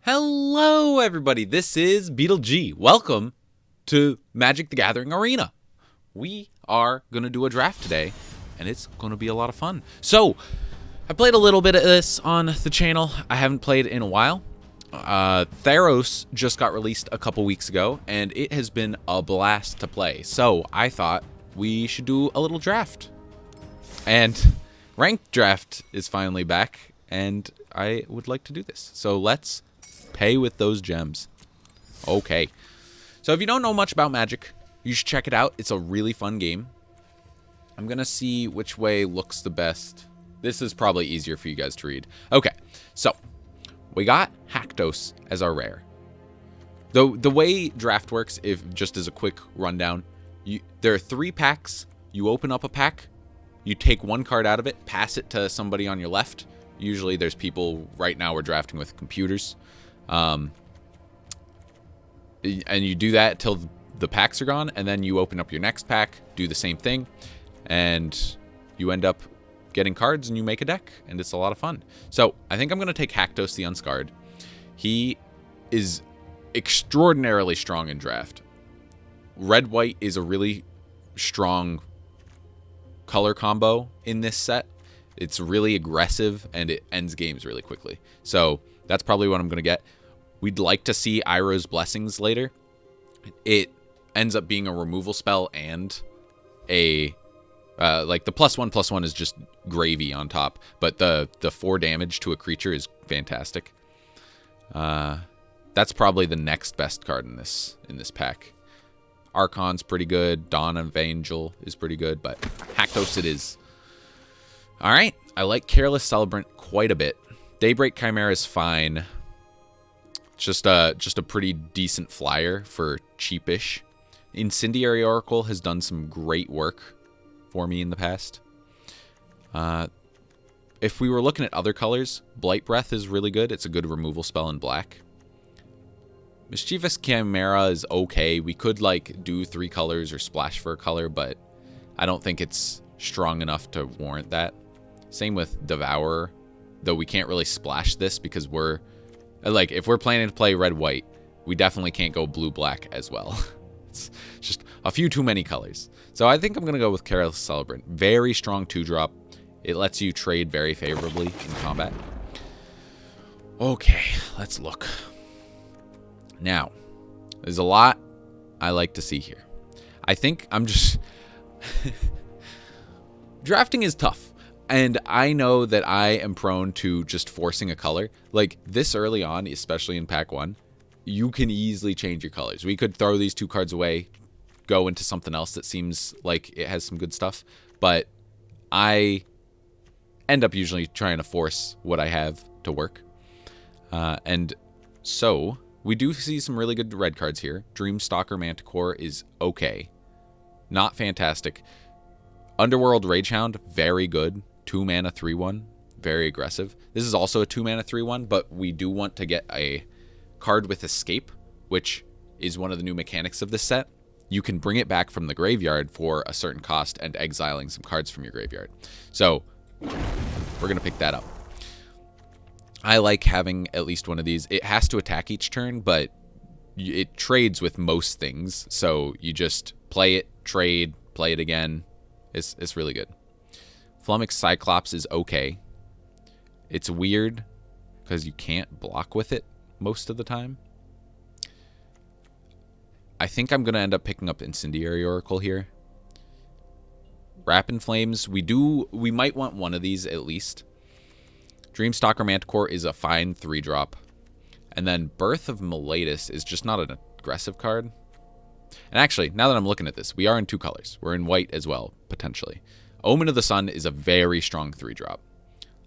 Hello, everybody. This is BeetleG. Welcome to Magic the Gathering Arena. We are going to do a draft today, and it's going to be a lot of fun. So, I played a little bit of this on the channel. I haven't played in a while. Theros just got released a couple weeks ago, and it has been a blast to play. So, I thought we should do a little draft. And Ranked Draft is finally back, and I would like to do this. So, let's pay with those gems. Okay. So if you don't know much about Magic, you should check it out. It's a really fun game. I'm going to see which way looks the best. This is probably easier for you guys to read. Okay. So we got Haktos as our rare. The way draft works, if just as a quick rundown, there are 3 packs. You open up a pack. You take one card out of it, pass it to somebody on your left. Usually there's people, right now we're drafting with computers. And you do that till the packs are gone, and then you open up your next pack, do the same thing, and you end up getting cards and you make a deck, and it's a lot of fun. So I think I'm going to take Haktos the Unscarred. He is extraordinarily strong in draft. Red-white is a really strong color combo in this set. It's really aggressive, and it ends games really quickly. So that's probably what I'm going to get. We'd like to see Iroh's Blessings later. It ends up being a removal spell and a... like the +1/+1 is just gravy on top. But the 4 damage to a creature is fantastic. That's probably the next best card in this pack. Archon's pretty good. Dawn of Angel is pretty good. But Haktos it is. Alright. I like Careless Celebrant quite a bit. Daybreak Chimera is fine. Just a pretty decent flyer for cheapish. Incendiary Oracle has done some great work for me in the past. If we were looking at other colors, Blight Breath is really good. It's a good removal spell in black. Mischievous Chimera is okay. We could like do 3 colors or splash for a color, but I don't think it's strong enough to warrant that. Same with Devourer, though we can't really splash this because we're like, if we're planning to play red-white, we definitely can't go blue-black as well. It's just a few too many colors. So I think I'm going to go with Careless Celebrant. Very strong 2-drop. It lets you trade very favorably in combat. Okay, let's look. Now, there's a lot I like to see here. I think I'm just... Drafting is tough. And I know that I am prone to just forcing a color. Like, this early on, especially in pack 1, you can easily change your colors. We could throw these 2 cards away, go into something else that seems like it has some good stuff. But I end up usually trying to force what I have to work. And so, we do see some really good red cards here. Dreamstalker Manticore is okay. Not fantastic. Underworld Ragehound, very good. 2 mana 3/1, very aggressive. This is also a 2 mana 3/1, but we do want to get a card with Escape, which is one of the new mechanics of this set. You can bring it back from the graveyard for a certain cost and exiling some cards from your graveyard. So we're going to pick that up. I like having at least one of these. It has to attack each turn, but it trades with most things. So you just play it, trade, play it again. It's really good. Flummox Cyclops is okay. It's weird because you can't block with it most of the time. I think I'm going to end up picking up Incendiary Oracle here. Wrap in Flames, we might want one of these at least. Dreamstalker Manticore is a fine 3-drop. And then Birth of Meletis is just not an aggressive card. And actually, now that I'm looking at this, we are in 2 colors. We're in white as well, potentially. Omen of the Sun is a very strong 3-drop.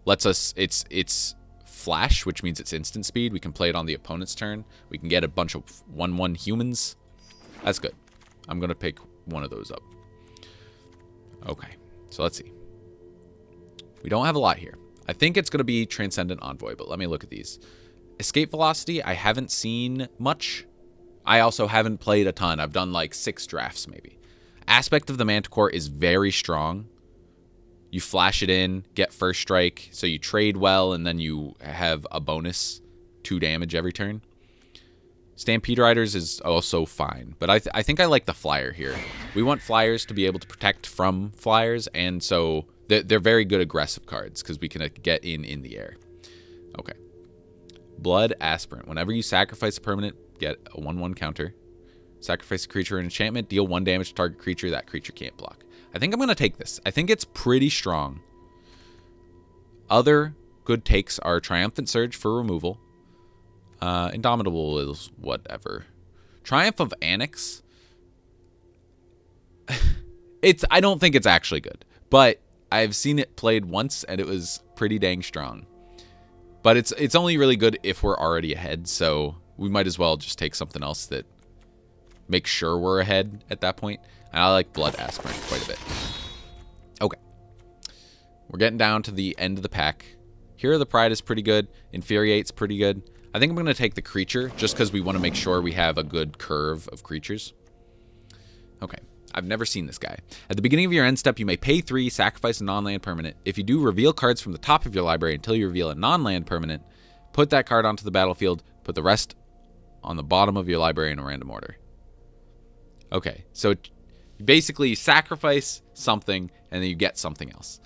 Lets us, it's flash, which means it's instant speed. We can play it on the opponent's turn. We can get a bunch of 1/1 humans. That's good. I'm going to pick one of those up. Okay, so let's see. We don't have a lot here. I think it's going to be Transcendent Envoy, but let me look at these. Escape Velocity, I haven't seen much. I also haven't played a ton. I've done like 6 drafts maybe. Aspect of the Manticore is very strong. You flash it in, get first strike, so you trade well, and then you have a bonus 2 damage every turn. Stampede Riders is also fine, but I think I like the flyer here. We want flyers to be able to protect from flyers, and so they're very good aggressive cards because we can get in the air. Okay. Blood Aspirant. Whenever you sacrifice a permanent, get a 1/1 counter. Sacrifice a creature or an enchantment, deal 1 damage to target creature. That creature can't block. I think I'm going to take this. I think it's pretty strong. Other good takes are Triumphant Surge for removal. Indomitable is whatever. Triumph of Annex. I don't think it's actually good, but I've seen it played once and it was pretty dang strong. But it's only really good if we're already ahead, so we might as well just take something else that makes sure we're ahead at that point. And I like Blood Aspirant quite a bit. Okay. We're getting down to the end of the pack. Hero of the Pride is pretty good. Infuriate's pretty good. I think I'm going to take the creature just because we want to make sure we have a good curve of creatures. Okay. I've never seen this guy. At the beginning of your end step, you may pay 3, sacrifice a non-land permanent. If you do, reveal cards from the top of your library until you reveal a non-land permanent. Put that card onto the battlefield. Put the rest on the bottom of your library in a random order. Okay. So basically, you sacrifice something and then you get something else.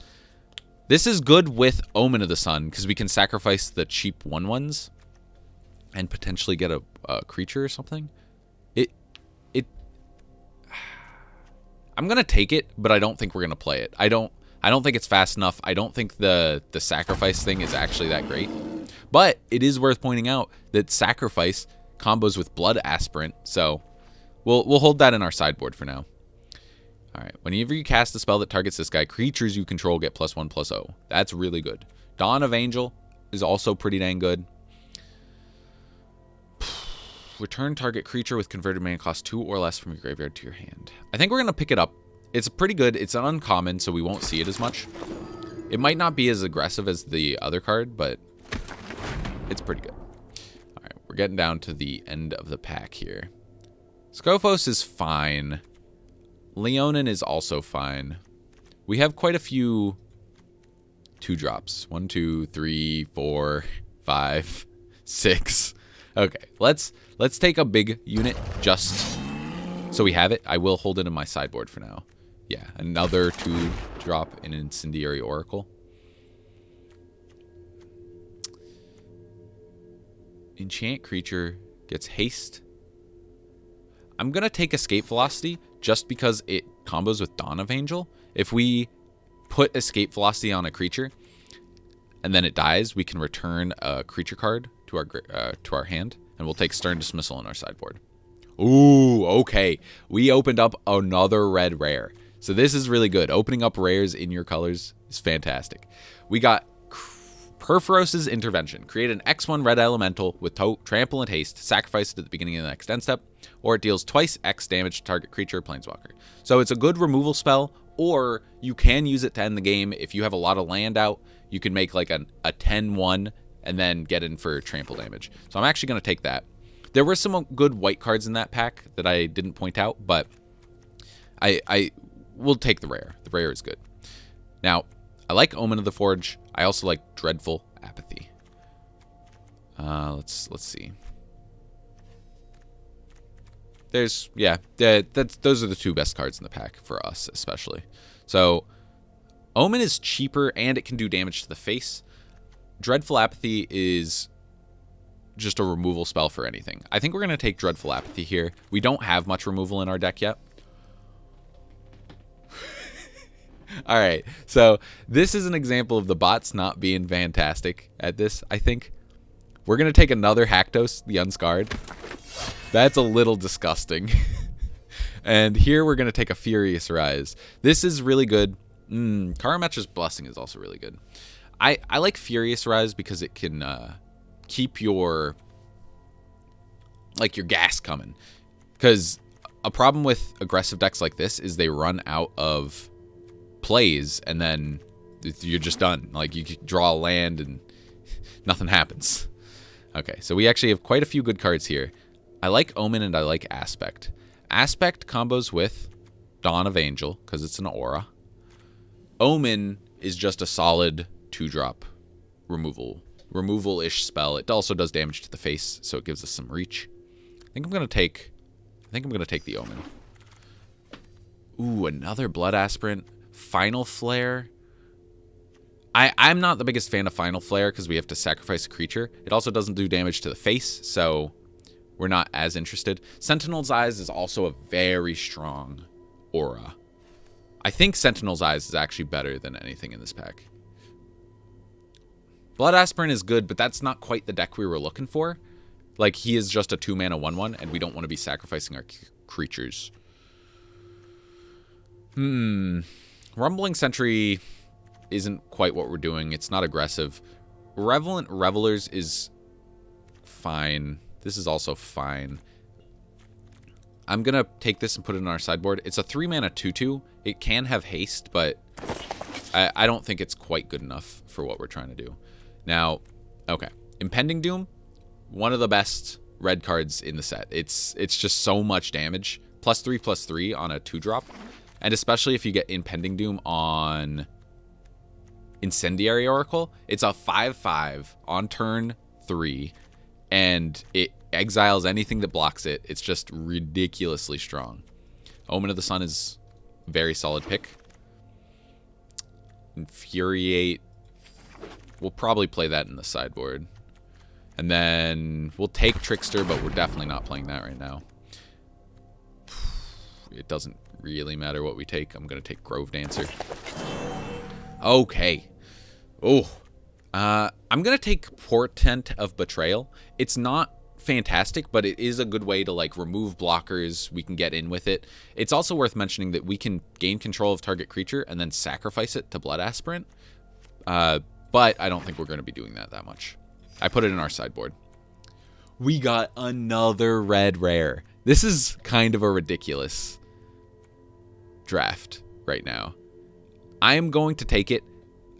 This is good with Omen of the Sun because we can sacrifice the cheap 1/1s and potentially get a creature or something. I'm gonna take it, but I don't think we're gonna play it. I don't think it's fast enough. I don't think the sacrifice thing is actually that great. But it is worth pointing out that sacrifice combos with Blood Aspirant, so we'll hold that in our sideboard for now. All right. Whenever you cast a spell that targets this guy, creatures you control get +1/+0. That's really good. Dawn of Angel is also pretty dang good. Return target creature with converted mana cost 2 or less from your graveyard to your hand. I think we're going to pick it up. It's pretty good. It's an uncommon, so we won't see it as much. It might not be as aggressive as the other card, but it's pretty good. All right, we're getting down to the end of the pack here. Skophos is fine. Leonin is also fine. We have quite a few 2-drops. 1, 2, 3, 4, 5, 6. Okay, let's take a big unit just so we have it. I will hold it in my sideboard for now. Yeah, another 2-drop in Incendiary Oracle. Enchant creature gets haste. I'm going to take Escape Velocity just because it combos with Dawn of Angel. If we put Escape Velocity on a creature and then it dies, we can return a creature card to our hand, and we'll take Stern Dismissal in our sideboard. Ooh, okay. We opened up another red rare. So this is really good. Opening up rares in your colors is fantastic. We got Perforos's Intervention. Create an X1 red elemental with trample and haste. Sacrifice it at the beginning of the next end step, or it deals twice X damage to target creature or planeswalker. So it's a good removal spell, or you can use it to end the game. If you have a lot of land out, you can make like a 10-1 and then get in for trample damage. So I'm actually going to take that. There were some good white cards in that pack that I didn't point out, but I will take the rare. The rare is good. Now, I like Omen of the Forge. I also like Dreadful Apathy. Let's see. Those are the 2 best cards in the pack for us, especially. So Omen is cheaper and it can do damage to the face. Dreadful Apathy is just a removal spell for anything. I think we're going to take Dreadful Apathy here. We don't have much removal in our deck yet. All right, so this is an example of the bots not being fantastic at this, I think. We're going to take another Haktos, the Unscarred. That's a little disgusting. And here we're going to take a Furious Rise. This is really good. Karametra's Blessing is also really good. I like Furious Rise because it can keep your gas coming. Because a problem with aggressive decks like this is they run out of plays and then you're just done. Like, you can draw a land and nothing happens. Okay, so we actually have quite a few good cards here. I like Omen and I like Aspect. Aspect combos with Dawn of Angel because it's an aura. Omen is just a solid 2-drop removal removal-ish spell. It also does damage to the face, so it gives us some reach. I think I'm gonna take the Omen. Ooh, another Blood Aspirant. Final Flare. I'm not the biggest fan of Final Flare because we have to sacrifice a creature. It also doesn't do damage to the face, so we're not as interested. Sentinel's Eyes is also a very strong aura. I think Sentinel's Eyes is actually better than anything in this pack. Blood Aspirant is good, but that's not quite the deck we were looking for. Like, he is just a 2-mana 1/1, and we don't want to be sacrificing our creatures. Rumbling Sentry isn't quite what we're doing. It's not aggressive. Revelant Revelers is fine. This is also fine. I'm going to take this and put it in our sideboard. It's a 3-mana 2/2. It can have haste, but I don't think it's quite good enough for what we're trying to do. Now, okay. Impending Doom, one of the best red cards in the set. It's just so much damage. +3/+3 on a 2-drop. And especially if you get Impending Doom on Incendiary Oracle, it's a 5/5 on turn 3, and it exiles anything that blocks it. It's just ridiculously strong. Omen of the Sun is a very solid pick. Infuriate. We'll probably play that in the sideboard. And then we'll take Trickster, but we're definitely not playing that right now. It doesn't really matter what we take. I'm going to take Grove Dancer. Okay. Oh. I'm going to take Portent of Betrayal. It's not fantastic, but it is a good way to, like, remove blockers. We can get in with it. It's also worth mentioning that we can gain control of target creature and then sacrifice it to Blood Aspirant. But I don't think we're going to be doing that much. I put it in our sideboard. We got another red rare. This is kind of a ridiculous draft right now. I am going to take it.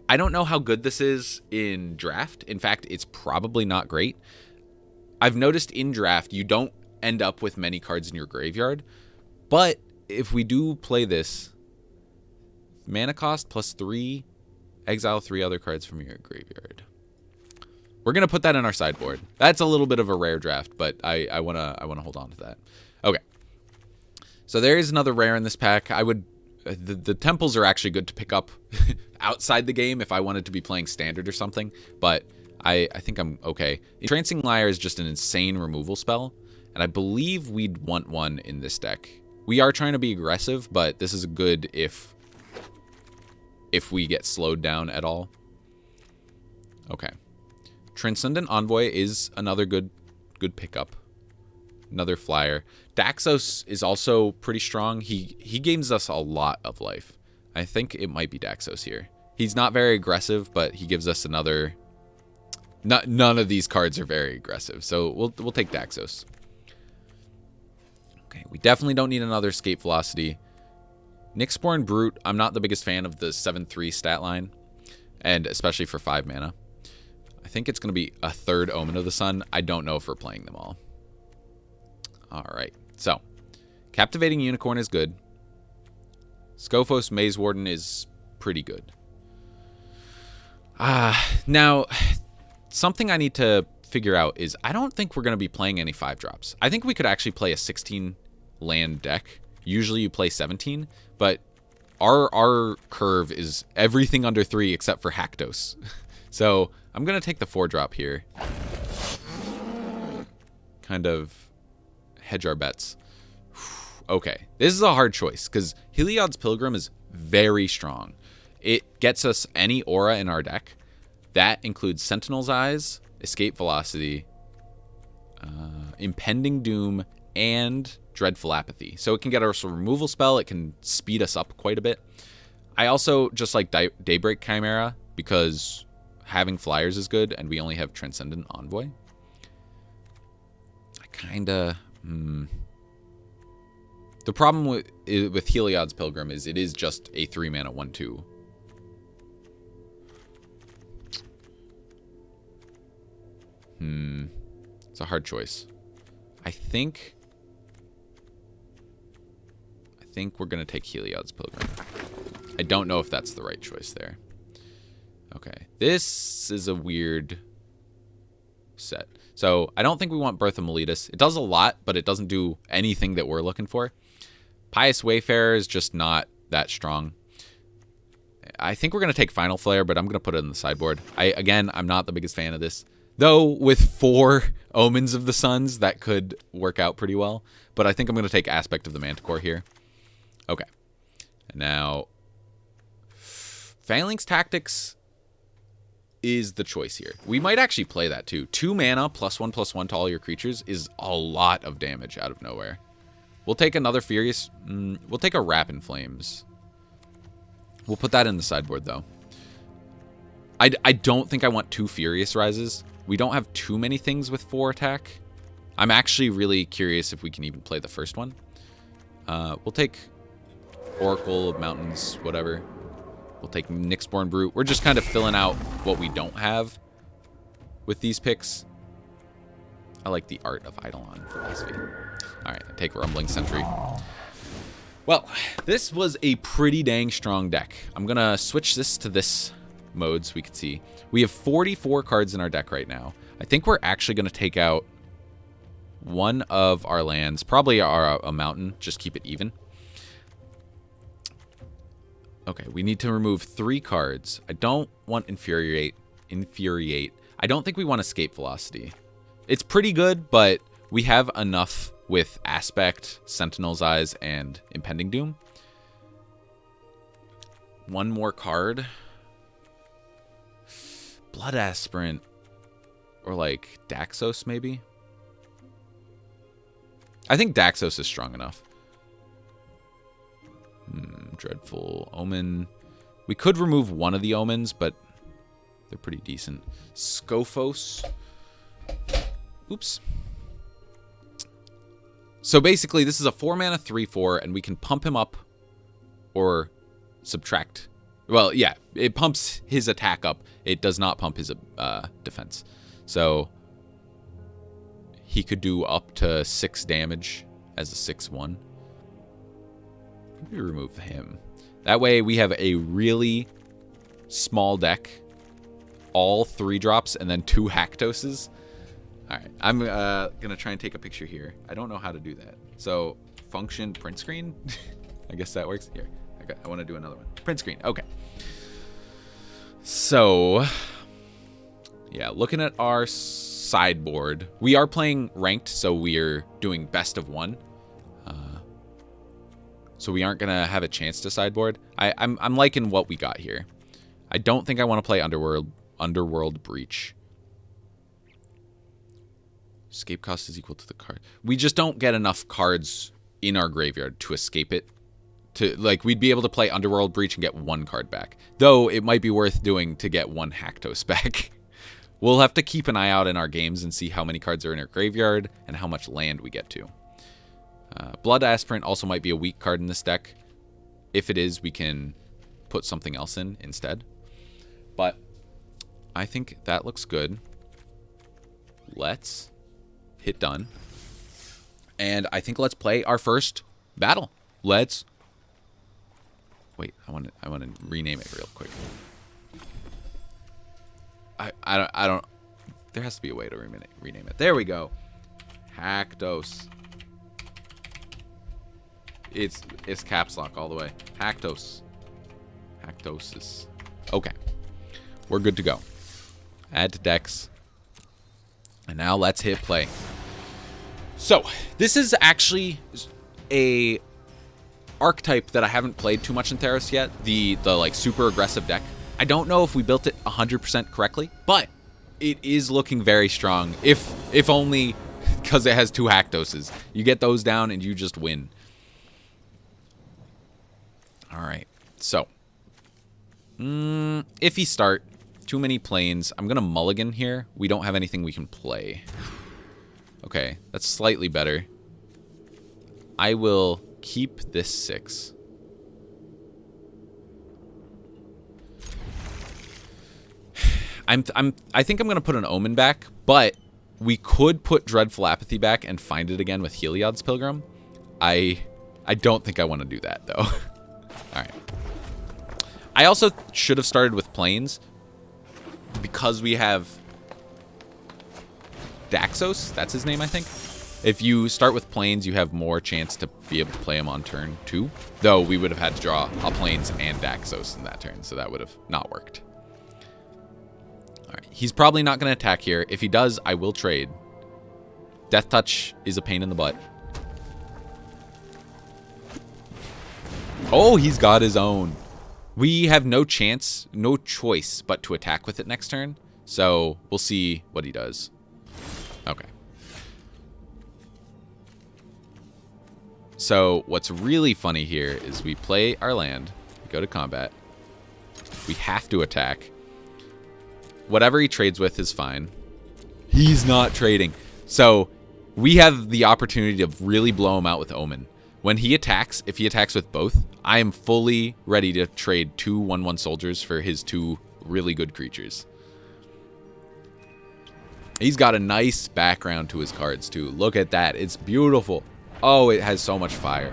I don't know how good this is in draft. In fact, it's probably not great. I've noticed in draft, you don't end up with many cards in your graveyard. But if we do play this, mana cost +3, exile 3 other cards from your graveyard. We're going to put that in our sideboard. That's a little bit of a rare draft, but I want to hold on to that. Okay. So there is another rare in this pack. The temples are actually good to pick up outside the game if I wanted to be playing standard or something, but I think I'm okay. Entrancing Lyre is just an insane removal spell, and I believe we'd want one in this deck. We are trying to be aggressive, but this is good if we get slowed down at all. Okay. Transcendent Envoy is another good pickup. Another flyer. Daxos is also pretty strong. He gains us a lot of life. I think it might be Daxos here. He's not very aggressive, but he gives us another... None of these cards are very aggressive, so we'll take Daxos. Okay, we definitely don't need another Escape Velocity. Nyxborn Brute, I'm not the biggest fan of the 7/3 stat line, and especially for 5 mana. I think it's going to be a third Omen of the Sun. I don't know if we're playing them all. Alright, so Captivating Unicorn is good. Skophos Maze Warden is pretty good. Now, something I need to figure out is I don't think we're going to be playing any 5-drops. I think we could actually play a 16 land deck. Usually you play 17, but our curve is everything under 3 except for Haktos. So I'm going to take the 4-drop here. Kind of hedge our bets. Okay, this is a hard choice because Heliod's Pilgrim is very strong. It gets us any aura in our deck. That includes Sentinel's Eyes, Escape Velocity, Impending Doom, and Dreadful Apathy. So it can get us a removal spell. It can speed us up quite a bit. I also just like Daybreak Chimera because having flyers is good, and we only have Transcendent Envoy. I kind of... The problem with Heliod's Pilgrim is it is just a 3-mana 1/2. It's a hard choice. I think we're going to take Heliod's Pilgrim. I don't know if that's the right choice there. Okay. This is a weird set. So I don't think we want Birth of Meletus. It does a lot, but it doesn't do anything that we're looking for. Pious Wayfarer is just not that strong. I think we're going to take Final Flare, but I'm going to put it in the sideboard. Again, I'm not the biggest fan of this. Though, with 4 Omens of the Suns, that could work out pretty well. But I think I'm going to take Aspect of the Manticore here. Okay. Now, Phalanx Tactics is the choice here. We might actually play that too. 2 mana +1/+1 to all your creatures is a lot of damage out of nowhere. We'll take another Furious. We'll take a Wrap in Flames. We'll put that in the sideboard, though. I don't think I want 2 Furious Rises. We don't have too many things with 4 attack. I'm actually really curious if we can even play the first one. We'll take Oracle of Mountains, whatever. We'll take Nyxborn Brute. We're just kind of filling out what we don't have with these picks. I like the Art of Eidolon philosophy. All right, I take Rumbling Sentry. Well, this was a pretty dang strong deck. I'm going to switch this to this mode so we can see. We have 44 cards in our deck right now. I think we're actually going to take out one of our lands, probably a mountain, just keep it even. Okay, we need to remove 3 cards. I don't want Infuriate. I don't think we want Escape Velocity. It's pretty good, but we have enough with Aspect, Sentinel's Eyes, and Impending Doom. One more card. Blood Aspirant. Or like Daxos, maybe? I think Daxos is strong enough. Dreadful Omen. We could remove one of the Omens, but they're pretty decent. Scophos. Oops. So basically, this is a 4-mana 3/4, and we can pump him up or subtract. Well, yeah, it pumps his attack up. It does not pump his defense. So he could do up to 6 damage as a 6/1. Maybe remove him. That way we have a really small deck. All 3 drops and then 2 Haktoses. Alright, I'm going to try and take a picture here. I don't know how to do that. So, function print screen? I guess that works. Here, I want to do another one. Print screen, okay. So, yeah, looking at our sideboard. We are playing ranked, so we're doing best of 1. So we aren't going to have a chance to sideboard. I'm liking what we got here. I don't think I want to play Underworld Breach. Escape cost is equal to the card. We just don't get enough cards in our graveyard to escape it. We'd be able to play Underworld Breach and get 1 card back. Though, it might be worth doing to get 1 Haktos back. We'll have to keep an eye out in our games and see how many cards are in our graveyard and how much land we get to. Blood Aspirant also might be a weak card in this deck. If it is, we can put something else in instead. But I think that looks good. Let's hit done. And I think let's play our first battle. Let's... Wait, I want to rename it real quick. I don't... There has to be a way to rename it. There we go. Haktos. It's caps lock all the way. Haktos. Haktosis. Okay. We're good to go. Add to decks. And now let's hit play. So, this is actually a archetype that I haven't played too much in Theros yet. The like super aggressive deck. I don't know if we built it 100% correctly, but it is looking very strong. If only because it has 2 Haktoses. You get those down and you just win. Alright, so iffy start, too many planes. I'm gonna mulligan here. We don't have anything we can play. Okay, that's slightly better. I will keep this 6. I think I'm gonna put an Omen back, but we could put Dreadful Apathy back and find it again with Heliod's Pilgrim. I don't think I want to do that though. Alright. I also should have started with planes because we have Daxos, that's his name, I think. If you start with Plains, you have more chance to be able to play him on turn 2. Though we would have had to draw a Plains and Daxos in that turn, so that would have not worked. Alright, he's probably not going to attack here. If he does, I will trade. Death Touch is a pain in the butt. Oh, he's got his own. We have no chance, no choice but to attack with it next turn. So we'll see what he does. Okay. So what's really funny here is we play our land, we go to combat, we have to attack. Whatever he trades with is fine. He's not trading. So we have the opportunity to really blow him out with Omen. When he attacks, if he attacks with both, I am fully ready to trade 2 1/1 soldiers for his 2 really good creatures. He's got a nice background to his cards too. Look at that. It's beautiful. Oh, it has so much fire.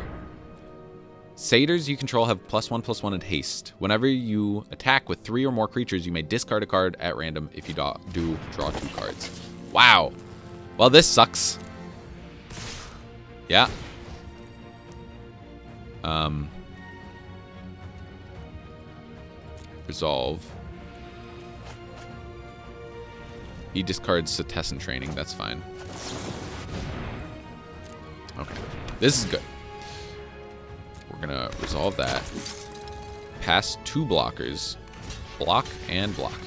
Satyrs you control have +1/+1 and haste. Whenever you attack with 3 or more creatures, you may discard a card at random if you do draw 2 cards. Wow. Well, this sucks. Yeah. Resolve. He discards Setescent Training. That's fine. Okay. This is good. We're going to resolve that. Pass 2 blockers. Block and block.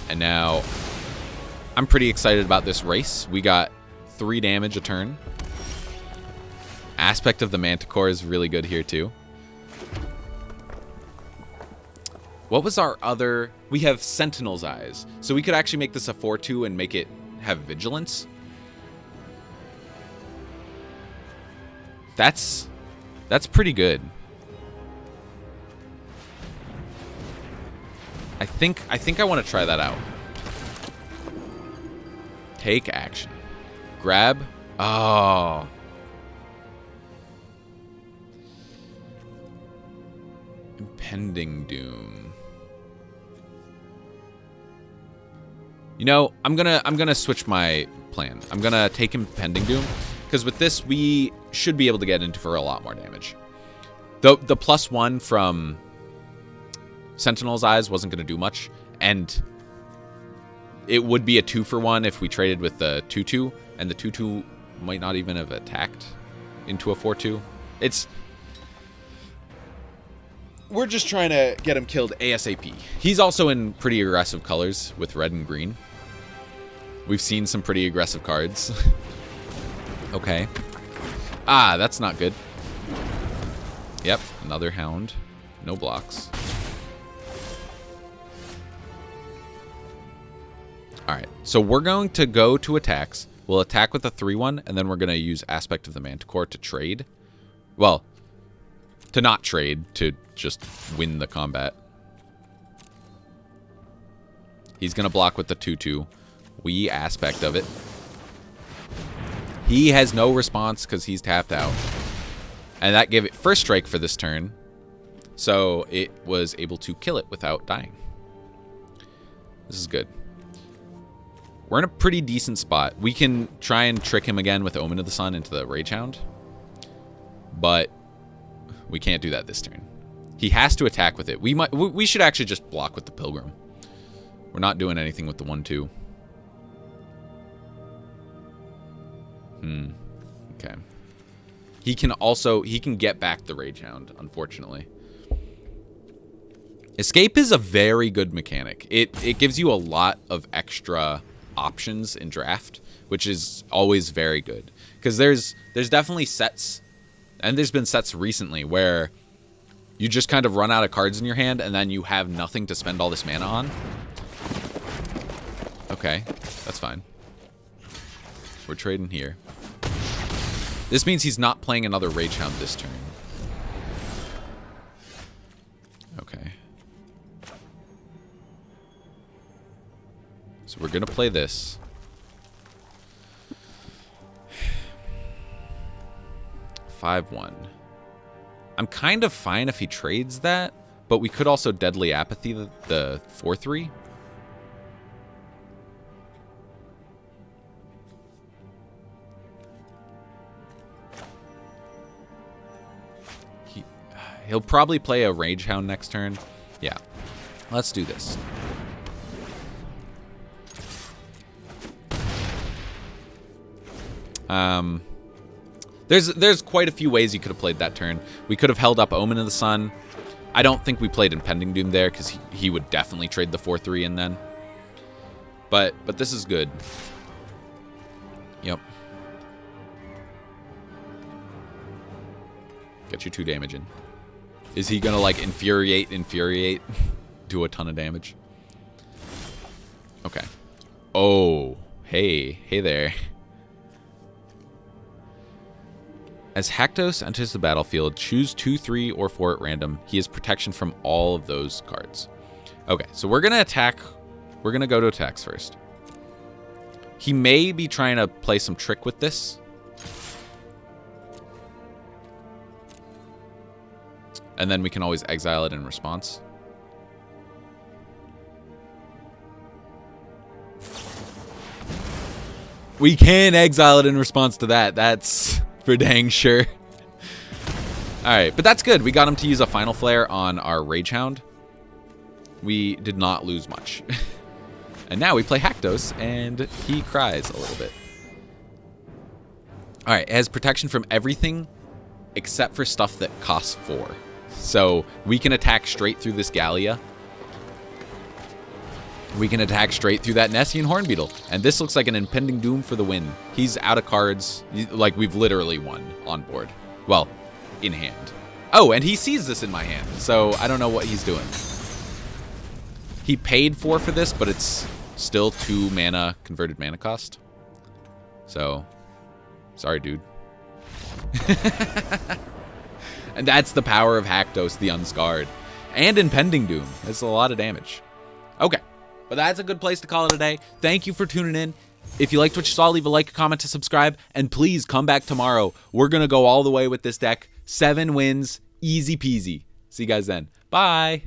And now, I'm pretty excited about this race. We got 3 damage a turn. Aspect of the Manticore is really good here too. What was our other... We have Sentinel's Eyes. So we could actually make this a 4/2 and make it have Vigilance. That's pretty good. I think I want to try that out. Take action. Grab. Oh. Impending Doom. You know, I'm gonna switch my plan. I'm gonna take Impending Doom, because with this we should be able to get into for a lot more damage. The +1 from Sentinel's Eyes wasn't gonna do much, and it would be a 2-for-1 if we traded with the 2/2, and the 2/2 might not even have attacked into a 4/2. We're just trying to get him killed ASAP. He's also in pretty aggressive colors with red and green. We've seen some pretty aggressive cards. Okay. Ah, that's not good. Yep, another Hound. No blocks. Alright, so we're going to go to attacks. We'll attack with a 3/1, and then we're going to use Aspect of the Manticore to trade. Well, to not trade, to just win the combat. He's going to block with the 2/2. We Aspect of it. He has no response because he's tapped out. And that gave it first strike for this turn. So it was able to kill it without dying. This is good. We're in a pretty decent spot. We can try and trick him again with Omen of the Sun into the Rage Hound. But we can't do that this turn. He has to attack with it. We should actually just block with the Pilgrim. We're not doing anything with the 1/2. Okay. He can get back the Rage Hound, unfortunately. Escape is a very good mechanic. It gives you a lot of extra options in draft, which is always very good. Because there's definitely sets, and there's been sets recently where you just kind of run out of cards in your hand and then you have nothing to spend all this mana on. Okay, that's fine. We're trading here. This means he's not playing another Rage Hound this turn. Okay. So we're going to play this. $5-1. I'm kind of fine if he trades that, but we could also Deadly Apathy the 4/3. He'll probably play a Rage Hound next turn. Yeah. Let's do this. There's quite a few ways you could have played that turn. We could have held up Omen of the Sun. I don't think we played Impending Doom there because he would definitely trade the 4/3 in then. But this is good. Yep. Get your 2 damage in. Is he gonna like infuriate, do a ton of damage? Okay. Oh, hey there. As Haktos enters the battlefield, choose 2, 3, or 4 at random. He has protection from all of those cards. Okay, so we're gonna attack. We're gonna go to attacks first. He may be trying to play some trick with this. And then we can always exile it in response. We can exile it in response to that. That's for dang sure. Alright, but that's good. We got him to use a Final Flare on our Rage Hound. We did not lose much. And now we play Haktos, and he cries a little bit. Alright, it has protection from everything except for stuff that costs 4. So we can attack straight through this Gallia. We can attack straight through that Nessian Hornbeetle. And this looks like an Impending Doom for the win. He's out of cards. Like, we've literally won on board. Well, in hand. Oh, and he sees this in my hand. So I don't know what he's doing. He paid 4 for this, but it's still 2 mana converted mana cost. So, sorry, dude. And that's the power of Haktos, the Unscarred. And Impending Doom. That's a lot of damage. Okay. But that's a good place to call it a day. Thank you for tuning in. If you liked what you saw, leave a like, a comment, to subscribe. And please come back tomorrow. We're going to go all the way with this deck. 7 wins. Easy peasy. See you guys then. Bye.